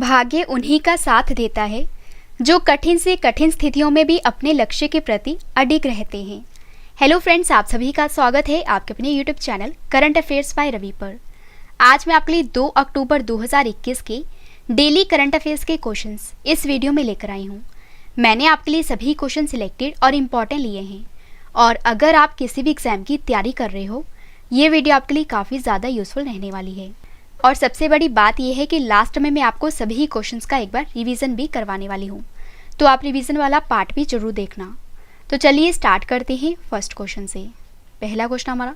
भाग्य उन्हीं का साथ देता है जो कठिन से कठिन स्थितियों में भी अपने लक्ष्य के प्रति अडिग रहते हैं। हेलो फ्रेंड्स, आप सभी का स्वागत है आपके अपने YouTube channel current affairs by Ravi पर। आज मैं आपके लिए 2 अक्टूबर 2021 के डेली करंट अफेयर्स के क्वेश्चंस इस वीडियो में लेकर आई हूँ। मैंने आपके लिए सभी क्वेश्चन सिलेक्टेड और इम्पॉर्टेंट लिए हैं, और अगर आप किसी भी एग्जाम की तैयारी कर रहे हो, ये वीडियो आपके लिए काफ़ी ज़्यादा यूजफुल रहने वाली है। और सबसे बड़ी बात यह है कि लास्ट में मैं आपको सभी क्वेश्चंस का एक बार रिवीजन भी करवाने वाली हूँ, तो आप रिवीजन वाला पार्ट भी जरूर देखना। तो चलिए स्टार्ट करते हैं फर्स्ट क्वेश्चन से। पहला क्वेश्चन हमारा,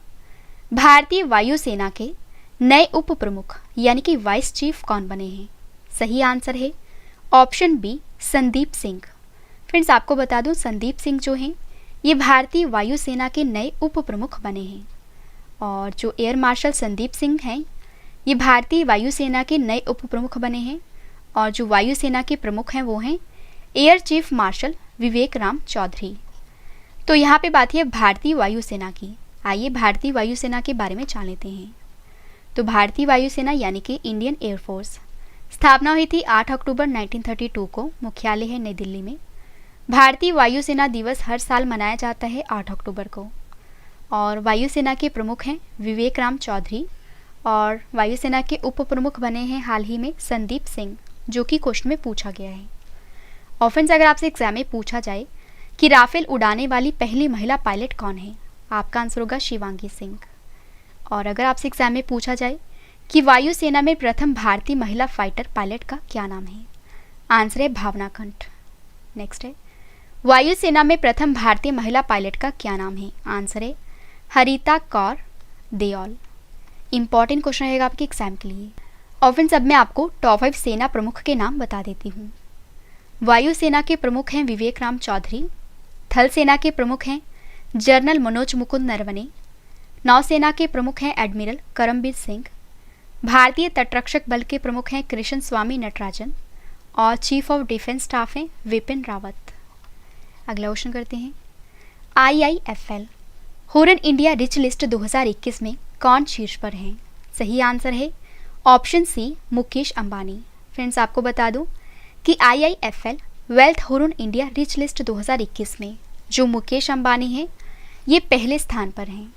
भारतीय वायुसेना के नए उप प्रमुख यानी कि वाइस चीफ कौन बने हैं? सही आंसर है option B, Sandeep Singh. Friends, आपको बता दूं, संदीप सिंह जो हैं ये भारतीय वायुसेना के नए उप प्रमुख बने हैं। और जो एयर मार्शल संदीप सिंह हैं ये भारतीय वायुसेना के नए उप प्रमुख बने हैं। और जो वायुसेना के प्रमुख हैं वो हैं एयर चीफ मार्शल विवेक राम चौधरी। तो यहाँ पे बात है भारतीय वायुसेना की। आइए भारतीय वायुसेना के बारे में जान लेते हैं। तो भारतीय वायुसेना यानी कि इंडियन एयरफोर्स स्थापना हुई थी 8 अक्टूबर 1932 को। मुख्यालय है नई दिल्ली में। भारतीय वायुसेना दिवस हर साल मनाया जाता है 8 अक्टूबर को। और वायुसेना के प्रमुख हैं विवेक राम चौधरी, और वायुसेना के उप प्रमुख बने हैं हाल ही में संदीप सिंह, जो कि क्वेश्चन में पूछा गया है। और फ्रेंड्स, अगर आपसे एग्जाम में पूछा जाए कि राफेल उड़ाने वाली पहली महिला पायलट कौन है, आपका आंसर होगा शिवांगी सिंह। और अगर आपसे एग्जाम में पूछा जाए कि वायुसेना में प्रथम भारतीय महिला फाइटर पायलट का क्या नाम है, आंसर है भावना कंठ। नेक्स्ट है, वायुसेना में प्रथम भारतीय महिला पायलट का क्या नाम है? आंसर है हरिता कौर देओल। इंपॉर्टेंट क्वेश्चन रहेगा आपके एग्जाम के लिए। और फ्रेंड्स, अब मैं आपको टॉप 5 सेना प्रमुख के नाम बता देती हूँ। वायुसेना के प्रमुख हैं विवेक राम चौधरी। थल सेना के प्रमुख हैं जनरल मनोज मुकुंद नरवणे। नौसेना के प्रमुख हैं एडमिरल करमबीर सिंह। भारतीय तटरक्षक बल के प्रमुख हैं कृष्ण स्वामी नटराजन। और चीफ ऑफ डिफेंस स्टाफ हैं विपिन रावत। अगला क्वेश्चन करते हैं, IIFL Hurun India rich list 2021 में कौन शीर्ष पर हैं? सही आंसर है option C, Mukesh Ambani. Friends, आपको बता दूं कि IIFL wealth Hurun India rich list 2021 में जो मुकेश अंबानी हैं ये पहले स्थान पर हैं।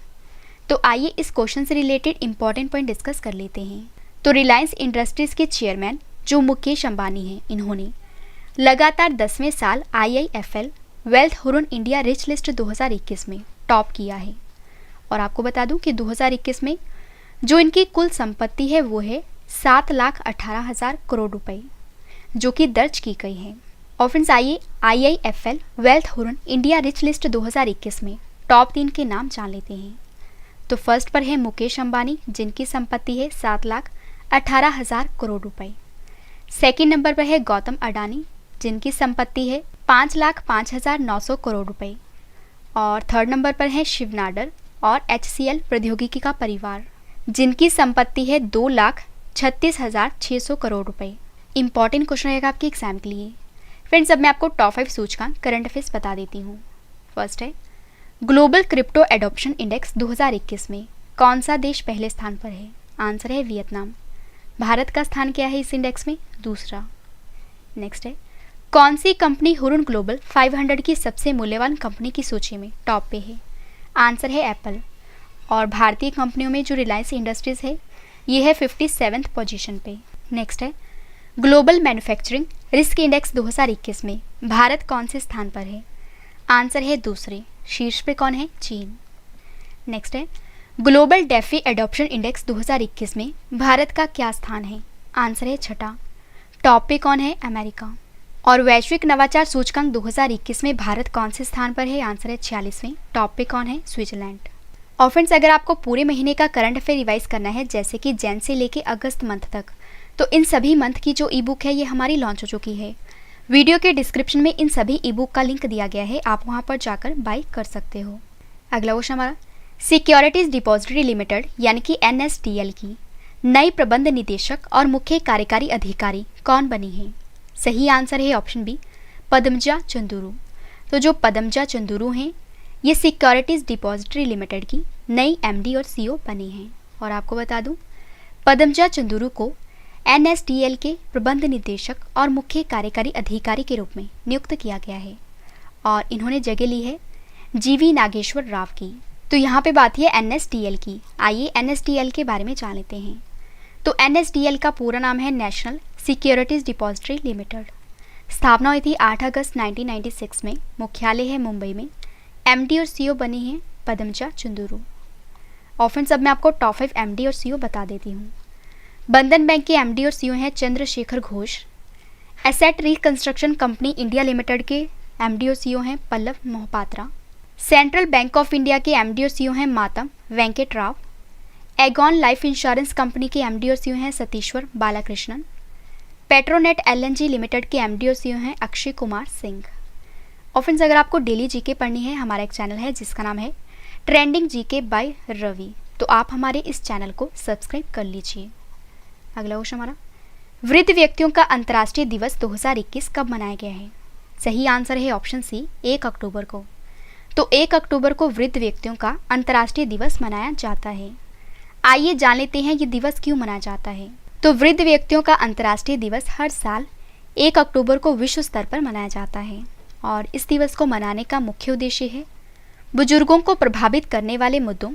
तो आइए इस क्वेश्चन से रिलेटेड इंपॉर्टेंट पॉइंट डिस्कस कर लेते हैं। तो रिलायंस इंडस्ट्रीज के चेयरमैन जो मुकेश अंबानी हैं, इन्होंने लगातार 10वें साल IIFL wealth Hurun India rich list 2021 में टॉप किया है। और आपको बता दूं कि 2021 में जो इनकी कुल संपत्ति है वो है 7,18,000 करोड़ रुपए, जो कि दर्ज की गई है। और फ्रेंड्स, आइए IIFL wealth Hurun India rich list 2021 में टॉप 3 के नाम जान लेते हैं। तो फर्स्ट पर है मुकेश अंबानी, जिनकी संपत्ति है 7,18,000 करोड़ रुपए। सेकेंड नंबर पर है गौतम अडानी, जिनकी संपत्ति है 5,05,900 करोड़ रुपए। और थर्ड नंबर पर है शिव नाडर और HCL प्रौद्योगिकी का परिवार, जिनकी संपत्ति है 2,36,600 करोड़ रुपए। इंपॉर्टेंट क्वेश्चन रहेगा आपके एग्जाम के लिए। फ्रेंड्स, अब मैं आपको टॉप 5 सूचकांक करंट अफेयर्स बता देती हूँ। फर्स्ट है, ग्लोबल क्रिप्टो एडॉप्शन इंडेक्स 2021 में कौन सा देश पहले स्थान पर है? आंसर है वियतनाम। भारत का स्थान क्या है इस इंडेक्स में? दूसरा। नेक्स्ट है, कौन सी कंपनी हुरन ग्लोबल 500 की सबसे मूल्यवान कंपनी की सूची में टॉप पे है? आंसर है एप्पल। और भारतीय कंपनियों में जो रिलायंस इंडस्ट्रीज है ये है 57th पोजीशन पे। नेक्स्ट है, ग्लोबल मैन्युफैक्चरिंग रिस्क इंडेक्स 2021 में भारत कौन से स्थान पर है? आंसर है दूसरे। शीर्ष पे कौन है? चीन। नेक्स्ट है, ग्लोबल डेफी एडॉप्शन इंडेक्स 2021 में भारत का क्या स्थान है? आंसर है छठा। टॉप पे कौन है? अमेरिका। और वैश्विक नवाचार सूचकांक 2021 में भारत कौन से स्थान पर है? आंसर है 46वें। टॉप पे कौन है? स्विट्जरलैंड। और फ्रेंड्स, अगर आपको पूरे महीने का करंट अफेयर रिवाइज करना है, जैसे कि जैन से लेके अगस्त मंथ तक, तो इन सभी मंथ की जो ई बुक है ये हमारी लॉन्च हो चुकी है। वीडियो के डिस्क्रिप्शन में इन सभी ई बुक का लिंक दिया गया है, आप वहाँ पर जाकर बाई कर सकते हो। अगला क्वेश्चन हमारा, सिक्योरिटीज डिपॉजिटरी लिमिटेड यानी कि NSDL की नई प्रबंध निदेशक और मुख्य कार्यकारी अधिकारी कौन बनी है? सही आंसर है ऑप्शन बी, पद्मजा चंदुरू। तो जो पद्मजा चंदुरू हैं ये सिक्योरिटीज डिपॉजिटरी लिमिटेड की नई MD और CEO बनी हैं। और आपको बता दूं, पद्मजा चंदुरू को NSDL के प्रबंध निदेशक और मुख्य कार्यकारी अधिकारी के रूप में नियुक्त किया गया है और इन्होंने जगह ली है GV नागेश्वर राव की। तो यहाँ पे बात है NSDL की। आइए NSDL के बारे में जान लेते हैं। तो NSDL का पूरा नाम है नेशनल सिक्योरिटीज डिपॉजिटरी लिमिटेड। स्थापना हुई थी 8 अगस्त 1996 में। मुख्यालय है मुंबई में। MD और CEO बनी है पद्मजा चंदुरू। और फ्रेंड्स अब मैं आपको टॉप 5 MD और CEO बता देती हूँ। बंधन बैंक के MD और CEO हैं Chandrashekhar Ghosh. Asset reconstruction company India limited के MD और CEO हैं Pallav Mohapatra. Central Bank of India के MD और CEO हैं Matam Venkata Rao. Aegon life insurance company के MD और CEO हैं Satishwar Balakrishnan. Petronet LNG limited के MD और CEO हैं अक्षय कुमार सिंह। और फ्रेंड्स अगर आपको डेली जीके पढ़नी है, हमारा एक चैनल है जिसका नाम है ट्रेंडिंग जीके बाय रवि, तो आप हमारे इस चैनल को सब्सक्राइब कर लीजिए। अगला क्वेश्चन हमारा, वृद्ध व्यक्तियों का अंतर्राष्ट्रीय दिवस 2021 कब मनाया गया है? सही आंसर है ऑप्शन सी 1 अक्टूबर को। तो 1 अक्टूबर को वृद्ध व्यक्तियों का अंतर्राष्ट्रीय दिवस मनाया जाता है। आइए जान लेते हैं ये दिवस क्यों मनाया जाता है। तो वृद्ध व्यक्तियों का अंतर्राष्ट्रीय दिवस हर साल 1 अक्टूबर को विश्व स्तर पर मनाया जाता है और इस दिवस को मनाने का मुख्य उद्देश्य है बुजुर्गों को प्रभावित करने वाले मुद्दों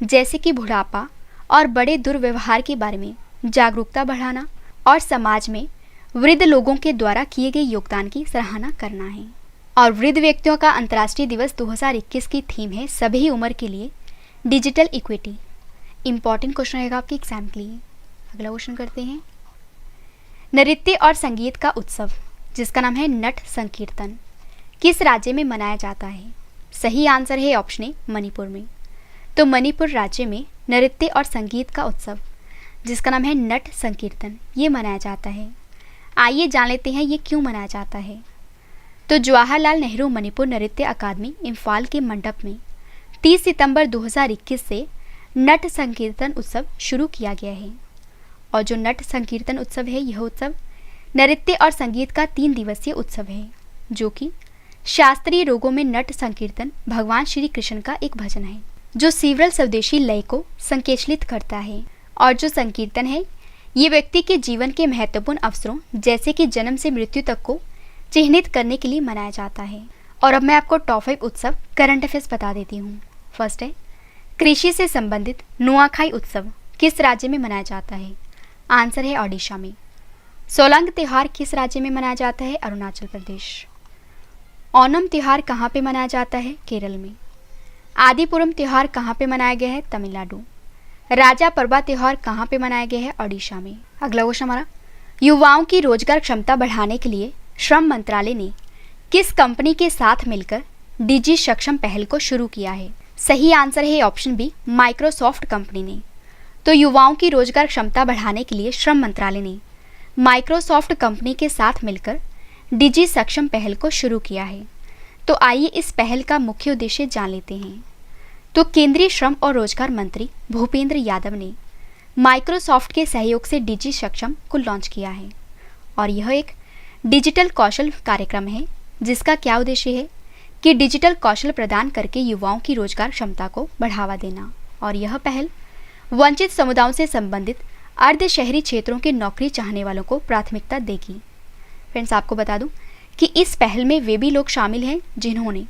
जैसे कि बुढ़ापा और बड़े दुर्व्यवहार के बारे में जागरूकता बढ़ाना और समाज में वृद्ध लोगों के द्वारा किए गए योगदान की सराहना करना है। और वृद्ध व्यक्तियों का अंतर्राष्ट्रीय दिवस 2021 की थीम है सभी उम्र के लिए डिजिटल इक्विटी। इंपॉर्टेंट क्वेश्चन रहेगा आपके एग्जाम के लिए। अगला क्वेश्चन करते हैं, नृत्य और संगीत का उत्सव जिसका नाम है नट संकीर्तन किस राज्य में मनाया जाता है? सही आंसर है ऑप्शन ए मणिपुर में। तो मणिपुर राज्य में नृत्य और संगीत का उत्सव जिसका नाम है नट संकीर्तन ये मनाया जाता है। आइए जान लेते हैं ये क्यों मनाया जाता है। तो जवाहरलाल नेहरू मणिपुर नृत्य अकादमी इम्फाल के मंडप में 30 सितंबर 2021 से नट संकीर्तन उत्सव शुरू किया गया है। और जो नट संकीर्तन उत्सव है यह उत्सव नृत्य और संगीत का 3 दिवसीय उत्सव है जो कि शास्त्रीय रागों में नट संकीर्तन भगवान श्री कृष्ण का एक भजन है जो सीवरल स्वदेशी लय को संकेतलित करता है। और जो संकीर्तन है ये व्यक्ति के जीवन के महत्वपूर्ण अवसरों जैसे कि जन्म से मृत्यु तक को चिन्हित करने के लिए मनाया जाता है। और अब मैं आपको टॉप 5 उत्सव करंट अफेयर्स बता देती हूँ। फर्स्ट है, कृषि से संबंधित नुआखाई उत्सव किस राज्य में मनाया जाता है? आंसर है ओडिशा में। सोलंग त्योहार किस राज्य में मनाया जाता है? अरुणाचल प्रदेश। ओनम त्योहार कहाँ पे मनाया जाता है? केरल में। आदिपुरम त्योहार कहाँ पे मनाया गया है? तमिलनाडु। राजा परबा त्योहार कहाँ पे मनाया गया है? ओडिशा में। अगला क्वेश्चन हमारा, युवाओं की रोजगार क्षमता बढ़ाने के लिए श्रम मंत्रालय ने किस कंपनी के साथ मिलकर डिजी सक्षम पहल को शुरू किया है? सही आंसर है ऑप्शन बी माइक्रोसॉफ्ट कंपनी ने। तो युवाओं की रोजगार क्षमता बढ़ाने के लिए श्रम मंत्रालय ने माइक्रोसॉफ्ट कंपनी के साथ मिलकर डिजी सक्षम पहल को शुरू किया है। तो आइए इस पहल का मुख्य उद्देश्य जान लेते हैं। तो केंद्रीय श्रम और रोजगार मंत्री भूपेंद्र यादव ने माइक्रोसॉफ्ट के सहयोग से डिजी सक्षम को लॉन्च किया है और यह एक डिजिटल कौशल कार्यक्रम है जिसका क्या उद्देश्य है कि डिजिटल कौशल प्रदान करके युवाओं की रोजगार क्षमता को बढ़ावा देना। और यह पहल वंचित समुदायों से संबंधित अर्ध शहरी क्षेत्रों के नौकरी चाहने वालों को प्राथमिकता देगी। फ्रेंड्स आपको बता दूं कि इस पहल में वे भी लोग शामिल हैं जिन्होंने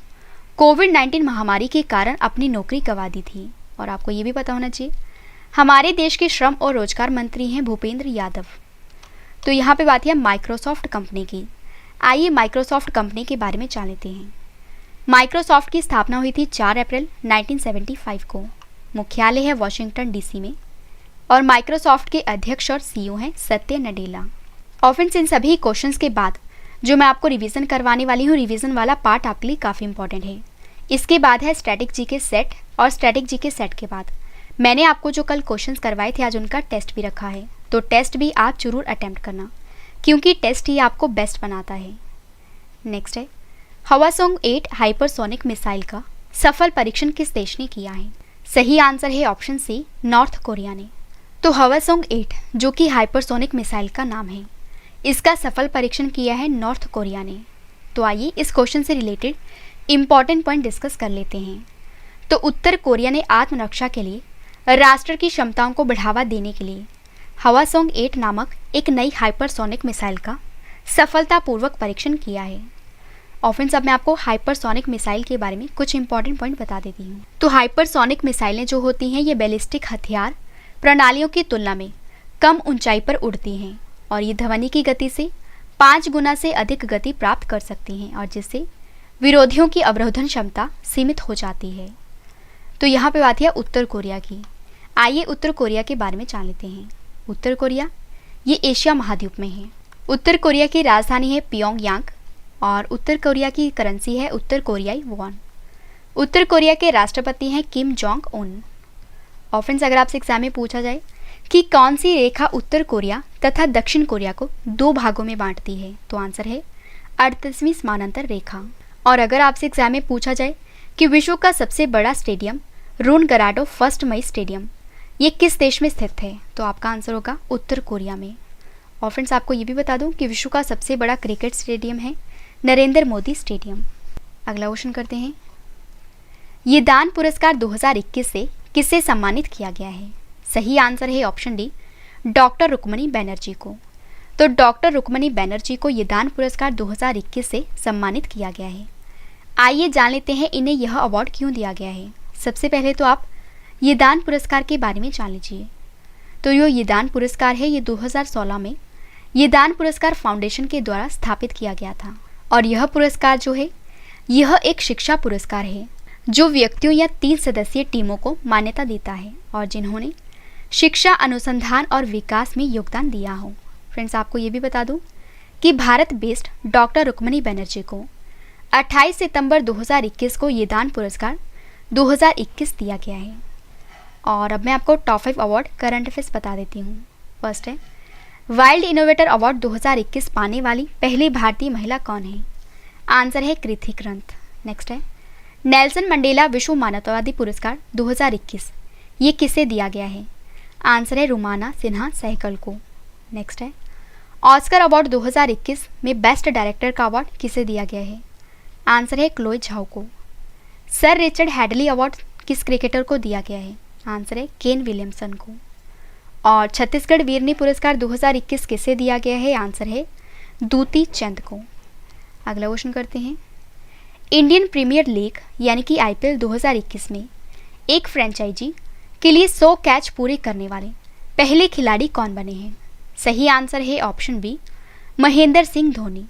कोविड-19 महामारी के कारण अपनी नौकरी गंवा दी थी। और आपको ये भी पता होना चाहिए हमारे देश के श्रम और रोजगार मंत्री हैं भूपेंद्र यादव। तो यहाँ पे बात है माइक्रोसॉफ्ट कंपनी की। आइए माइक्रोसॉफ्ट कंपनी के बारे में जान लेते हैं। माइक्रोसॉफ्ट की स्थापना हुई थी 4 अप्रैल 1975 को। मुख्यालय है वॉशिंगटन DC में और माइक्रोसॉफ्ट के अध्यक्ष और CEO हैं सत्य नडेला। और फ्रेंड्स इन सभी क्वेश्चंस के बाद जो मैं आपको रिवीजन करवाने वाली हूँ, रिवीजन वाला पार्ट आपके लिए काफ़ी इंपॉर्टेंट है। इसके बाद है स्टैटिक जीके सेट और स्टैटिक जीके सेट के बाद मैंने आपको जो कल क्वेश्चंस करवाए थे आज उनका टेस्ट भी रखा है। तो टेस्ट भी आप जरूर अटेम्प्ट करना क्योंकि टेस्ट ही आपको बेस्ट बनाता है। नेक्स्ट है हवासोंग 8 हाइपरसोनिक मिसाइल का सफल परीक्षण किस देश ने किया है? सही आंसर है ऑप्शन सी नॉर्थ कोरिया ने। तो हवासोंग 8 जो कि हाइपरसोनिक मिसाइल का नाम है, इसका सफल परीक्षण किया है नॉर्थ कोरिया ने। तो आइए इस क्वेश्चन से रिलेटेड इंपॉर्टेंट पॉइंट डिस्कस कर लेते हैं। तो उत्तर कोरिया ने आत्मरक्षा के लिए राष्ट्र की क्षमताओं को बढ़ावा देने के लिए हवासोंग 8 नामक एक नई हाइपरसोनिक मिसाइल का सफलतापूर्वक परीक्षण किया है। और फ्रेंड्स अब मैं आपको हाइपरसोनिक मिसाइल के बारे में कुछ इंपॉर्टेंट पॉइंट बता देती हूँ। तो हाइपरसोनिक मिसाइलें जो होती हैं ये बैलिस्टिक हथियार प्रणालियों की तुलना में कम ऊंचाई पर उड़ती हैं और ये ध्वनि की गति से 5 गुना से अधिक गति प्राप्त कर सकती हैं और जिससे विरोधियों की अवरोधन क्षमता सीमित हो जाती है। तो यहाँ पे बात है उत्तर कोरिया की। आइए उत्तर कोरिया के बारे में जान लेते हैं। उत्तर कोरिया ये एशिया महाद्वीप में है। उत्तर कोरिया की राजधानी है प्योंगयांग और उत्तर कोरिया की करेंसी है उत्तर कोरियाई वॉन। उत्तर कोरिया के राष्ट्रपति हैं किम जोंग उन। और फ्रेंड्स अगर आपसे एग्जाम में पूछा जाए कि कौन सी रेखा उत्तर कोरिया तथा दक्षिण कोरिया को 2 भागों में बांटती है, तो आंसर है 38वीं समानांतर रेखा। और अगर आपसे एग्जाम में पूछा जाए कि विश्व का सबसे बड़ा स्टेडियम रूनगराडो फर्स्ट मई स्टेडियम ये किस देश में स्थित है, तो आपका आंसर होगा उत्तर कोरिया में। और फ्रेंड्स आपको ये भी बता दूं कि विश्व का सबसे बड़ा क्रिकेट स्टेडियम है नरेंद्र मोदी स्टेडियम। अगला क्वेश्चन करते हैं। ये दान पुरस्कार 2021 से किसे सम्मानित किया गया है? सही आंसर है option D, doctor Rukmini Banerjee को। तो डॉक्टर रुक्मणी बनर्जी को ये दान पुरस्कार 2021 से सम्मानित किया गया है। आइए जान लेते हैं इन्हें यह अवार्ड क्यों दिया गया है। सबसे पहले तो आप ये दान पुरस्कार के बारे में जान लीजिए। तो जो ये दान पुरस्कार है ये 2016 में ये दान पुरस्कार फाउंडेशन के द्वारा स्थापित किया गया था और यह पुरस्कार जो है यह एक शिक्षा पुरस्कार है जो व्यक्तियों या 3 सदस्यीय टीमों को मान्यता देता है और जिन्होंने शिक्षा अनुसंधान और विकास में योगदान दिया हो। फ्रेंड्स आपको ये भी बता दूं कि भारत बेस्ड डॉक्टर रुक्मणी बनर्जी को 28 सितंबर 2021 को ये दान पुरस्कार 2021 दिया गया है। और अब मैं आपको टॉप 5 अवार्ड करंट अफेयर्स बता देती हूँ। फर्स्ट है वाइल्ड इनोवेटर अवार्ड 2021 पाने वाली पहली भारतीय महिला कौन है? आंसर है कृति ग्रंथ। नेक्स्ट है नेल्सन मंडेला विश्व मानवतावादी पुरस्कार 2021 ये किसे दिया गया है? आंसर है रुमाना सिन्हा सहगल को। नेक्स्ट है ऑस्कर अवार्ड 2021 में बेस्ट डायरेक्टर का अवार्ड किसे दिया गया है? आंसर है क्लोए झाओ को। सर रिचर्ड हैडली अवार्ड किस क्रिकेटर को दिया गया है? आंसर है केन विलियमसन को। और छत्तीसगढ़ वीरनी पुरस्कार 2021 किसे दिया गया है? आंसर है दूती चंद को। अगला क्वेश्चन करते हैं। इंडियन प्रीमियर लीग यानी कि आईपीएल 2021 में एक फ्रेंचाइजी के लिए 100 कैच पूरे करने वाले पहले खिलाड़ी कौन बने हैं? सही आंसर है ऑप्शन बी, महेंद्र सिंह धोनी।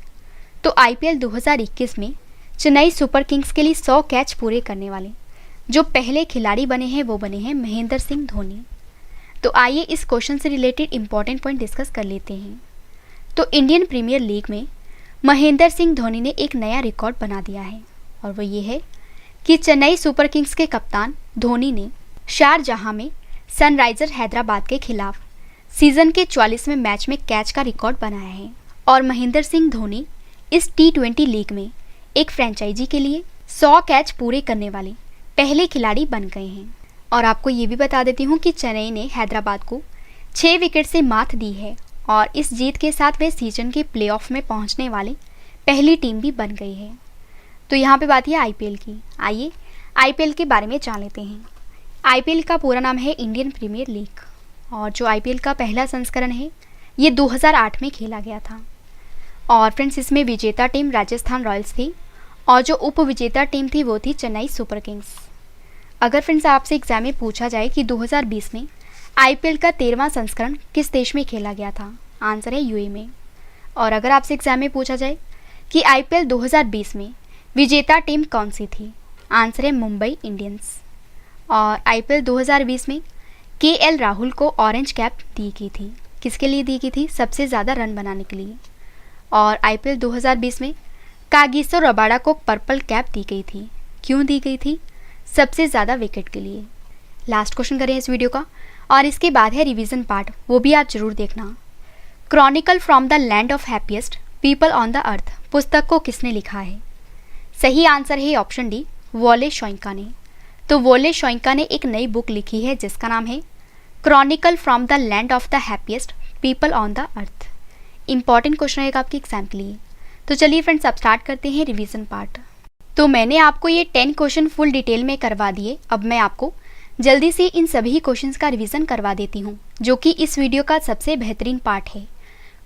तो आईपीएल 2021 में चेन्नई सुपर किंग्स के लिए 100 कैच पूरे करने वाले जो पहले खिलाड़ी बने हैं वो बने हैं महेंद्र सिंह धोनी। तो आइए इस क्वेश्चन से रिलेटेड इंपॉर्टेंट पॉइंट डिस्कस कर लेते हैं। तो इंडियन प्रीमियर लीग में महेंद्र सिंह धोनी ने एक नया रिकॉर्ड बना दिया है और वो ये है कि चेन्नई सुपर किंग्स के कप्तान धोनी ने शारजाह में सनराइजर हैदराबाद के खिलाफ सीजन के 44वें मैच में कैच का रिकॉर्ड बनाया है। और महेंद्र सिंह धोनी इस T20 लीग में एक फ्रेंचाइजी के लिए 100 कैच पूरे करने वाले पहले खिलाड़ी बन गए हैं। और आपको ये भी बता देती हूँ कि चेन्नई ने हैदराबाद को 6 विकेट से मात दी है और इस जीत के साथ वे सीजन के प्लेऑफ में पहुँचने वाले पहली टीम भी बन गई है। तो यहाँ पे बात है आईपीएल की। आइए आईपीएल के बारे में जान लेते हैं। आईपीएल का पूरा नाम है इंडियन प्रीमियर लीग और जो आईपीएल का पहला संस्करण है ये 2008 में खेला गया था। और फ्रेंड्स इसमें विजेता टीम राजस्थान रॉयल्स थी और जो उप विजेता टीम थी वो थी चेन्नई सुपर किंग्स। अगर फ्रेंड्स आपसे एग्जाम में पूछा जाए कि 2020 में आईपीएल का 13वां संस्करण किस देश में खेला गया था? आंसर है यूएई में। और अगर आपसे एग्जाम में पूछा जाए कि आईपीएल 2020 में विजेता टीम कौन सी थी? आंसर है मुंबई इंडियंस। और आईपीएल 2020 में केएल राहुल को ऑरेंज कैप दी गई थी। किसके लिए दी गई थी? सबसे ज़्यादा रन बनाने के लिए। और आईपीएल 2020 में कागिसो रबाडा को पर्पल कैप दी गई थी। क्यों दी गई थी? सबसे ज़्यादा विकेट के लिए। लास्ट क्वेश्चन करें इस वीडियो का और इसके बाद है रिवीजन पार्ट, वो भी आप जरूर देखना। Chronicle from the land of happiest people on the earth पुस्तक को किसने लिखा है? सही आंसर है ऑप्शन डी, वोले शोइंका ने। तो वोले शोइंका ने एक नई बुक लिखी है जिसका नाम है Chronicle from the land of the happiest people on the earth. Important question रहेगा आपके एग्जाम के लिए। तो चलिए फ्रेंड्स अब स्टार्ट करते हैं रिवीजन पार्ट। तो मैंने आपको ये 10 क्वेश्चन फुल डिटेल में करवा दिए। अब मैं आपको जल्दी से इन सभी क्वेश्चंस का रिवीजन करवा देती हूँ जो कि इस वीडियो का सबसे बेहतरीन पार्ट है।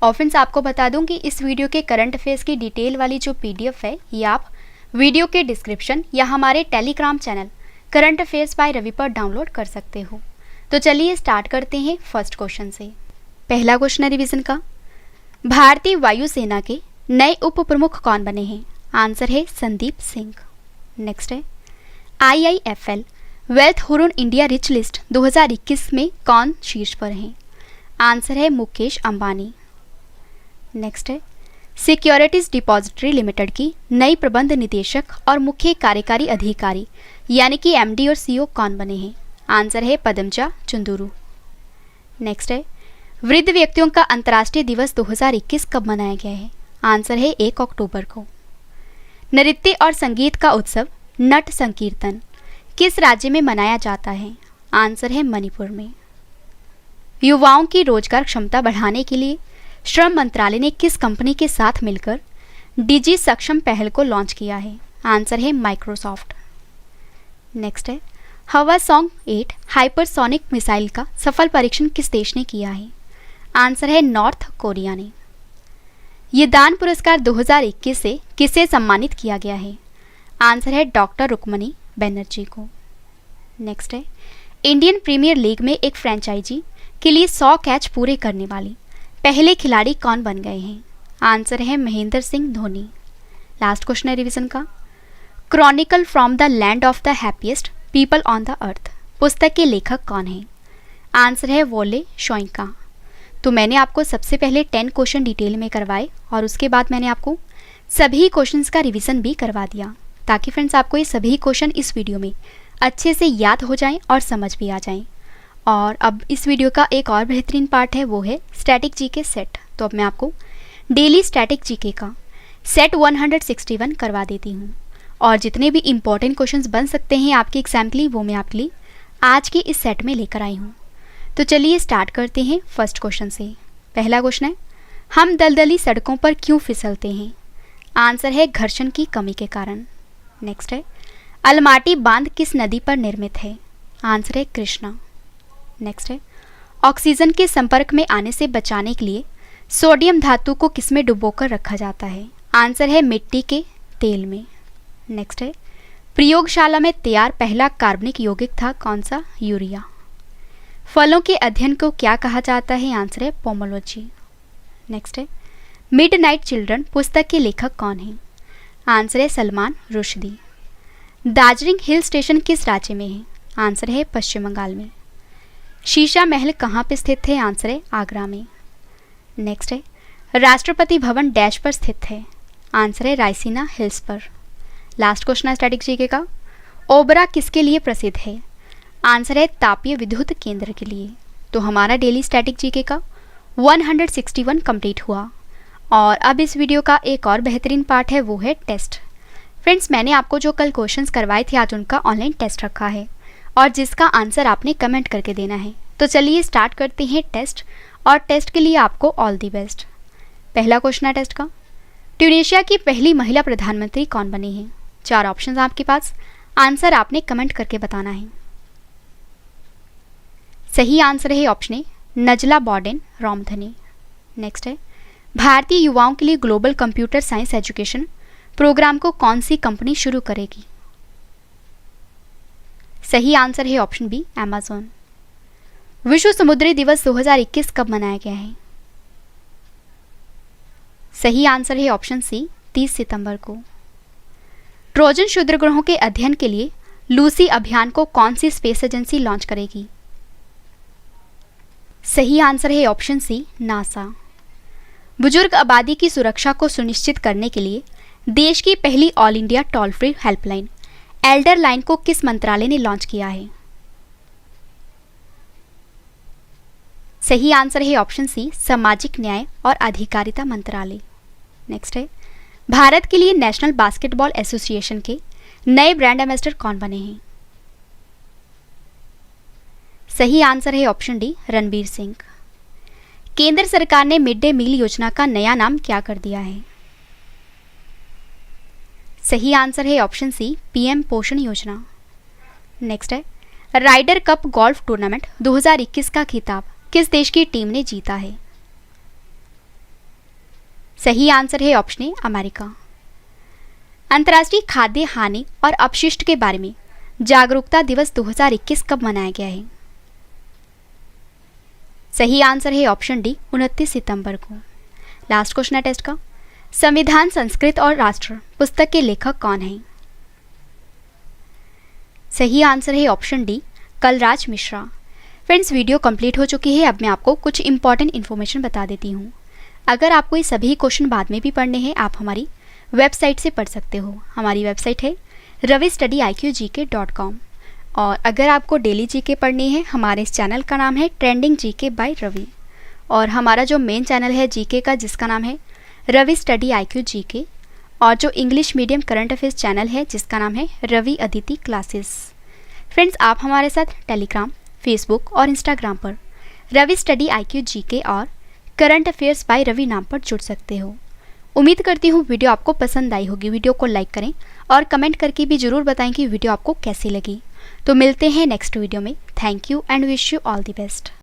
और फ्रेंड्स आपको बता दूं कि इस वीडियो के करंट अफेयर्स की डिटेल वाली जो पीडीएफ है ये आप वीडियो के डिस्क्रिप्शन या हमारे Telegram channel current affairs by Ravi पर डाउनलोड कर सकते हो। तो चलिए स्टार्ट करते हैं फर्स्ट क्वेश्चन से। पहला क्वेश्चन है रिवीजन का, भारतीय वायुसेना के नए उप प्रमुख कौन बने हैं? आंसर है संदीप सिंह। नेक्स्ट है IIFL wealth Hurun India rich list 2021 में कौन शीर्ष पर हैं? आंसर है मुकेश अंबानी। नेक्स्ट है सिक्योरिटीज डिपॉजिटरी लिमिटेड की नई प्रबंध निदेशक और मुख्य कार्यकारी अधिकारी यानी कि MD और CEO कौन बने हैं? आंसर है पदमजा चुंदुरु। नेक्स्ट है वृद्ध व्यक्तियों का अंतर्राष्ट्रीय दिवस 2021 कब मनाया गया है? आंसर है 1 अक्टूबर को। नृत्य और संगीत का उत्सव नट संकीर्तन किस राज्य में मनाया जाता है? आंसर है मणिपुर में। युवाओं की रोजगार क्षमता बढ़ाने के लिए श्रम मंत्रालय ने किस कंपनी के साथ मिलकर डिजी सक्षम पहल को लॉन्च किया है? आंसर है माइक्रोसॉफ्ट। नेक्स्ट है हवा सॉन्ग 8 हाइपरसोनिक मिसाइल का सफल परीक्षण किस देश ने किया है? आंसर है नॉर्थ कोरिया ने। ये दान पुरस्कार 2021 से किसे सम्मानित किया गया है? आंसर है डॉक्टर रुक्मणी बनर्जी को। नेक्स्ट है इंडियन प्रीमियर लीग में एक फ्रेंचाइजी के लिए 100 कैच पूरे करने वाली पहले खिलाड़ी कौन बन गए हैं? आंसर है महेंद्र सिंह धोनी। लास्ट क्वेश्चन है रिवीजन का, Chronicle from the land of the happiest people on the earth पुस्तक के लेखक कौन है? आंसर है वोले शोइंका। तो मैंने आपको सबसे पहले 10 क्वेश्चन डिटेल में करवाए और उसके बाद मैंने आपको सभी क्वेश्चंस का रिवीजन भी करवा दिया ताकि फ्रेंड्स आपको ये सभी क्वेश्चन इस वीडियो में अच्छे से याद हो जाएं और समझ भी आ जाएं। और अब इस वीडियो का एक और बेहतरीन पार्ट है, वो है स्टैटिक जीके सेट। तो अब मैं आपको डेली स्टैटिक जीके का सेट 161 करवा देती हूँ और जितने भी इंपॉर्टेंट क्वेश्चंस बन सकते हैं आपके एग्जाम के लिए वो मैं आपके लिए आज के इस सेट में लेकर आई हूँ। तो चलिए स्टार्ट करते हैं फर्स्ट क्वेश्चन से। पहला क्वेश्चन है, हम दलदली सड़कों पर क्यों फिसलते हैं? आंसर है घर्षण की कमी के कारण। नेक्स्ट है अलमाटी बांध किस नदी पर निर्मित है? आंसर है कृष्णा। नेक्स्ट है ऑक्सीजन के संपर्क में आने से बचाने के लिए सोडियम धातु को किसमें डुबोकर रखा जाता है? आंसर है मिट्टी के तेल में। नेक्स्ट है प्रयोगशाला में तैयार पहला कार्बनिक यौगिक था कौन सा? यूरिया। फलों के अध्ययन को क्या कहा जाता है? आंसर है पोमोलॉजी। नेक्स्ट है मिडनाइट चिल्ड्रन पुस्तक के लेखक कौन है? आंसर है सलमान रुश्दी। दार्जिलिंग हिल स्टेशन किस राज्य में है? आंसर है पश्चिम बंगाल में। शीशा महल कहाँ पर स्थित है? आंसर है आगरा में। नेक्स्ट है राष्ट्रपति भवन डैश पर स्थित है? आंसर है रायसीना हिल्स पर। लास्ट क्वेश्चन है स्टैटिक जीके का, ओबरा किसके लिए प्रसिद्ध है? आंसर है तापीय विद्युत केंद्र के लिए। तो हमारा डेली स्टैटिक जीके का 161 कंप्लीट हुआ और अब इस वीडियो का एक और बेहतरीन पार्ट है, वो है टेस्ट। फ्रेंड्स मैंने आपको जो कल क्वेश्चंस करवाए थे आज उनका ऑनलाइन टेस्ट रखा है और जिसका आंसर आपने कमेंट करके देना है। तो चलिए स्टार्ट करते हैं टेस्ट और टेस्ट के लिए आपको ऑल दी बेस्ट। पहला क्वेश्चन है टेस्ट का, ट्यूनीशिया की पहली महिला प्रधानमंत्री कौन बनी है? 4 ऑप्शंस आपके पास, आंसर आपने कमेंट करके बताना है। सही आंसर है option A Najla Borden Ramdhani. Next है भारतीय युवाओं के लिए global computer science education programme को कौन सी कंपनी शुरू करेगी? सही आंसर है ऑप्शन बी अमेज़न। विश्व समुद्री दिवस 2021 कब मनाया गया है? सही आंसर है ऑप्शन सी 30 सितंबर को। ट्रोजन क्षुद्रग्रहों के अध्ययन के लिए लूसी अभियान को कौन सी स्पेस एजेंसी लॉन्च करेगी? सही आंसर है ऑप्शन सी नासा। बुजुर्ग आबादी की सुरक्षा को सुनिश्चित करने के लिए देश की पहली all India toll free helpline Elder line को किस मंत्रालय ने लॉन्च किया है? सही आंसर है ऑप्शन सी सामाजिक न्याय और अधिकारिता मंत्रालय। नेक्स्ट है भारत के लिए नेशनल बास्केटबॉल एसोसिएशन के नए ब्रांड एम्बेसडर कौन बने हैं? सही आंसर है ऑप्शन डी रणबीर सिंह। केंद्र सरकार ने मिड डे मील योजना का नया नाम क्या कर दिया है? सही आंसर है ऑप्शन सी पीएम पोषण योजना। नेक्स्ट है राइडर कप गोल्फ टूर्नामेंट 2021 का खिताब किस देश की टीम ने जीता है? सही आंसर है ऑप्शन ए अमेरिका। अंतर्राष्ट्रीय खाद्य हानि और अपशिष्ट के बारे में जागरूकता दिवस 2021 कब मनाया गया है? सही आंसर है ऑप्शन डी 29 सितंबर को। लास्ट क्वेश्चन है टेस्ट का, संविधान संस्कृत और राष्ट्र पुस्तक के लेखक कौन हैं? सही आंसर है option D Kalraj Mishra. Friends, video complete हो चुकी है। अब मैं आपको कुछ इंपॉर्टेंट इन्फॉर्मेशन बता देती हूँ। अगर आपको ये सभी क्वेश्चन बाद में भी पढ़ने हैं, आप हमारी वेबसाइट से पढ़ सकते हो। हमारी वेबसाइट है ravistudyIQGK.com। और अगर आपको डेली जीके पढ़नी है, हमारे इस चैनल का नाम है ट्रेंडिंग जीके बाय रवि। और हमारा जो मेन चैनल है जीके का, जिसका नाम है रवि स्टडी IQ GK। और जो English medium current affairs channel है, जिसका नाम है रवि अदिति क्लासेस। फ्रेंड्स, आप हमारे साथ टेलीग्राम, फेसबुक और इंस्टाग्राम पर रवि स्टडी IQ GK और करंट अफेयर्स बाय रवि नाम पर जुड़ सकते हो। उम्मीद करती हूँ वीडियो आपको पसंद आई होगी। वीडियो को लाइक करें और कमेंट करके भी ज़रूर बताएं कि वीडियो आपको कैसी लगी। तो मिलते हैं नेक्स्ट वीडियो में। Thank you and wish you all the best.